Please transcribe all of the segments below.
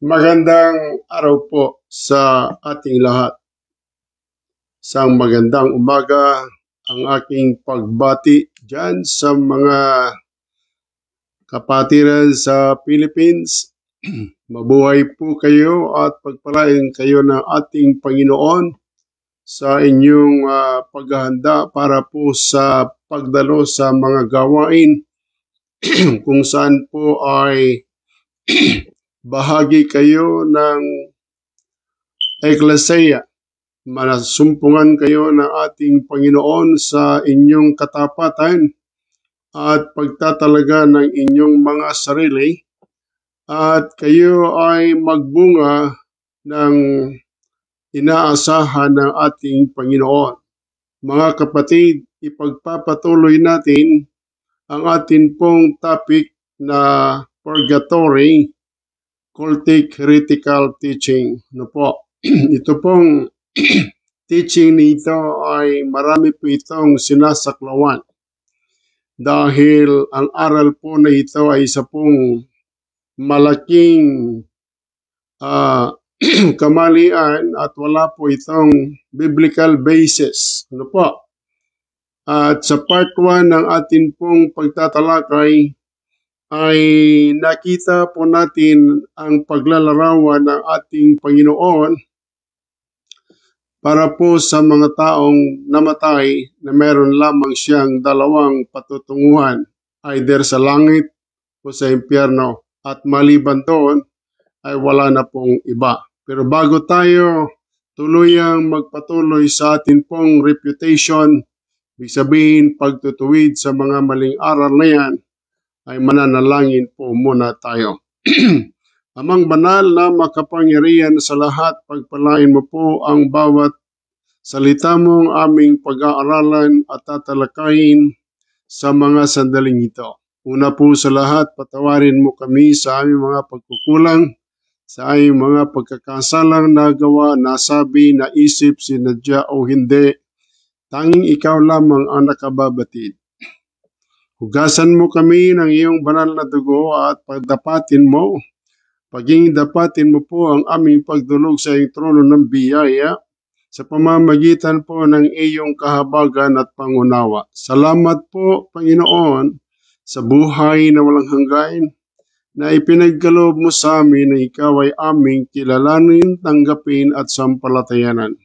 Magandang araw po sa ating lahat. Isang magandang umaga ang aking pagbati dyan sa mga kapatiran sa Philippines. Mabuhay po kayo at pagpalain kayo ng ating Panginoon sa inyong paghahanda para po sa pagdalo sa mga gawain kung saan po ay bahagi kayo ng Ecclesia. Manasumpungan kayo ng ating Panginoon sa inyong katapatan at pagtatalaga ng inyong mga sarili at kayo ay magbunga ng inaasahan ng ating Panginoon. Mga kapatid, ipagpapatuloy natin ang atin pong topic na purgatory, cultic heretical teaching. Ano po? Ito pong teaching nito ay marami po itong sinasaklawan dahil ang aral po na ito ay isa pong malaking kamalian at wala po itong biblical basis. Ano po? At sa part 1 ng atin pong pagtatalakay ay nakita po natin ang paglalarawan ng ating Panginoon para po sa mga taong namatay na meron lamang siyang dalawang patutunguhan, either sa langit o sa impyerno, at maliban doon ay wala na pong iba. Pero bago tayo tuluyang magpatuloy sa atin pong reputation, ibig sabihin pagtutuwid sa mga maling aral na yan, ay mananalangin po muna tayo. Amang banal na makapangyarihan sa lahat, pagpalain mo po ang bawat salita mong aming pag-aaralan at tatalakayin sa mga sandaling ito. Una po sa lahat, patawarin mo kami sa aming mga pagkukulang, sa aming mga pagkakasalang nagawa, nasabi, naisip, sinadya o hindi. Tanging ikaw lamang ang nakababatid. Hugasan mo kami ng iyong banal na dugo at pagdapatin mo. Paging dapatin mo po ang aming pagdulog sa iyong trono ng biyaya sa pamamagitan po ng iyong kahabagan at pangunawa. Salamat po, Panginoon, sa buhay na walang hanggan na ipinagkaloob mo sa amin na ikaw ay aming kilalanin, tanggapin at sampalatayanan.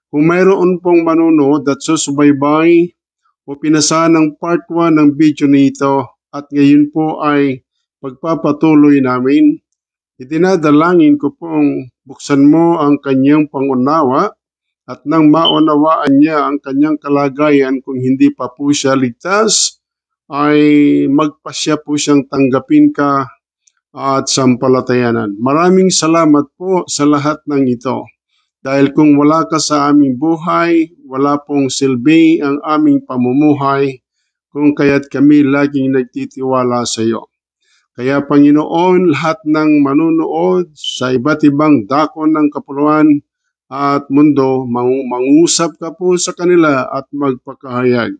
Kung mayroon pong manunood at susubaybay o pinasa ng part 1 ng video nito at ngayon po ay pagpapatuloy namin, itinadalangin ko pong buksan mo ang kanyang pangunawa at nang maunawaan niya ang kanyang kalagayan kung hindi pa po siya ligtas, ay magpasya po siyang tanggapin ka at sampalatayanan. Maraming salamat po sa lahat ng ito. Dahil kung wala ka sa aming buhay, wala pong silbi ang aming pamumuhay, kung kaya't kami laging nagtitiwala sa iyo. Kaya Panginoon, lahat ng manunood sa iba't ibang dako ng kapuluan at mundo, mangusap ka po sa kanila at magpakahayag.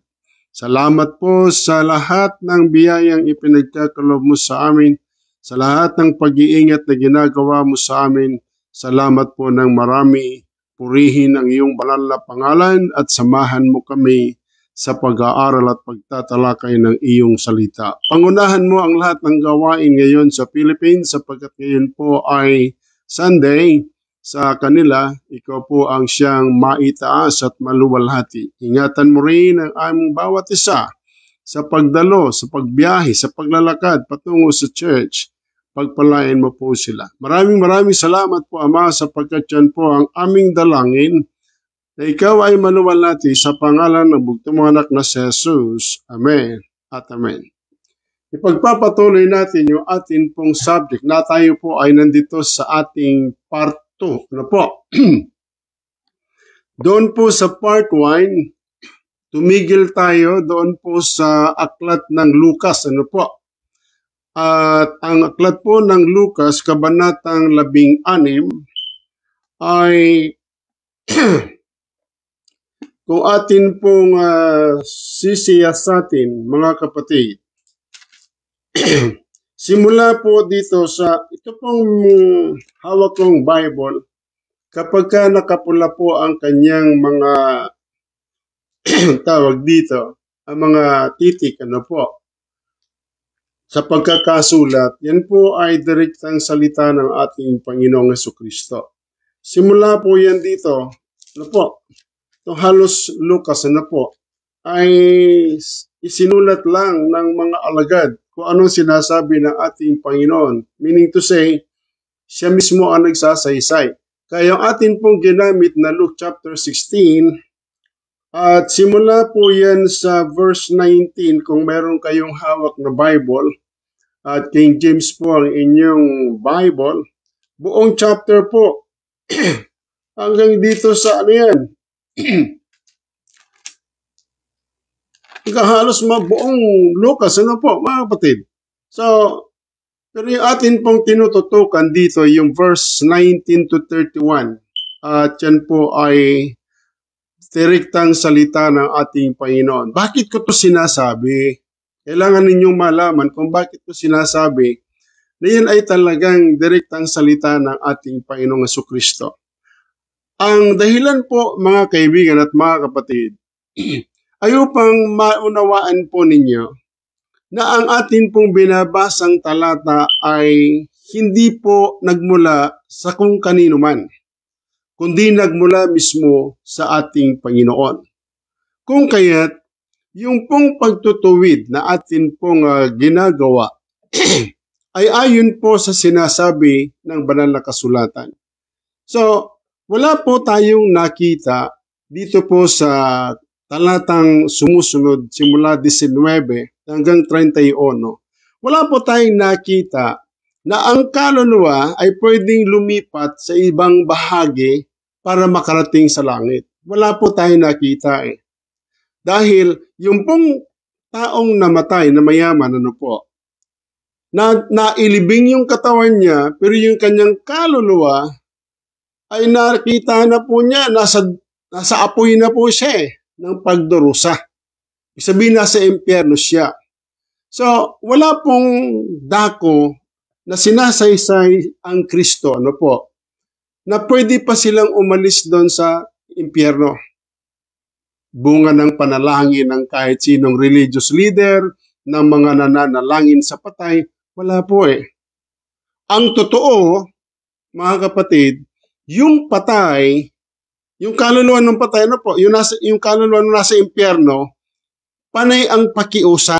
Salamat po sa lahat ng biyayang ipinagkakaloob mo sa amin, sa lahat ng pag-iingat na ginagawa mo sa amin. Salamat po ng marami. Purihin ang iyong banal na pangalan at samahan mo kami sa pag-aaral at pagtatalakay ng iyong salita. Pangunahan mo ang lahat ng gawain ngayon sa Philippines sapagkat ngayon po ay Sunday. Sa kanila, ikaw po ang siyang maitaas at maluwalhati. Ingatan mo rin ang aming bawat isa sa pagdalo, sa pagbiyahe, sa paglalakad patungo sa church. Pagpalain mo po sila. Maraming salamat po, Ama, sapagkat yan po ang aming dalangin na ikaw ay maluwalhati sa pangalan ng bugtong anak na si Jesus. Amen at amen. Ipagpapatuloy natin yung atin pong subject na tayo po ay nandito sa ating part 2. Ano po? Doon po sa part 1, tumigil tayo doon po sa aklat ng Lucas. Ano po? At ang aklat po ng Lucas, kabanatang 16, ay kung atin pong sisiyasatin, mga kapatid, Simula po dito sa, ito pong hawak kong Bible, kapag ka nakapula po ang kanyang mga tawag dito, ang mga titik, ano po, sa pagkakasulat, yan po ay direktang salita ng ating Panginoong Jesucristo. Simula po yan dito, ano po, ito halos Lucas, ano po, ay isinulat lang ng mga alagad kung anong sinasabi ng ating Panginoon. Meaning to say, siya mismo ang nagsasaysay. Kaya yung atin pong ginamit na Luke chapter 16, at simula po yan sa verse 19, kung meron kayong hawak na Bible, at King James po ang inyong Bible, buong chapter po, hanggang dito sa ano yan, halos buong Lucas, ano po, mga kapatid. So, pero yung atin pong tinututukan dito, yung verse 19 to 31, at yan po ay direktang salita ng ating Panginoon. Bakit ko to sinasabi? Kailangan ninyong malaman kung bakit ko sinasabi na yan ay talagang direktang salita ng ating Panginoong Jesucristo. Ang dahilan po, mga kaibigan at mga kapatid, ay upang maunawaan po ninyo na ang atin pong binabasang talata ay hindi po nagmula sa kung kanino man, kundi nagmula mismo sa ating Panginoon. Kung kaya't, yung pong pagtutuwid na atin pong ginagawa ay ayon po sa sinasabi ng banal na kasulatan. So, wala po tayong nakita dito po sa talatang sumusunod simula 19 hanggang 31. Wala po tayong nakita na ang kaluluwa ay pwedeng lumipat sa ibang bahagi para makarating sa langit. Wala po tayong nakita eh. Dahil yung pong taong namatay na mayaman, ano po, nailibing yung katawan niya, pero yung kanyang kaluluwa ay nakita na po niya, nasa apoy na po siya eh, ng pagdurusa. Ibig sabihin, nasa impyerno siya. So, wala pong dako na sinasaysay ang Kristo, ano po, na pwede pa silang umalis doon sa impyerno. Bunga ng panalangin ng kahit sinong religious leader, ng mga nananalangin sa patay, wala po eh. Ang totoo, mga kapatid, yung patay, yung kaluluwa ng patay, ano po, yung kaluluwa ng nasa impyerno, panay ang pakiusap.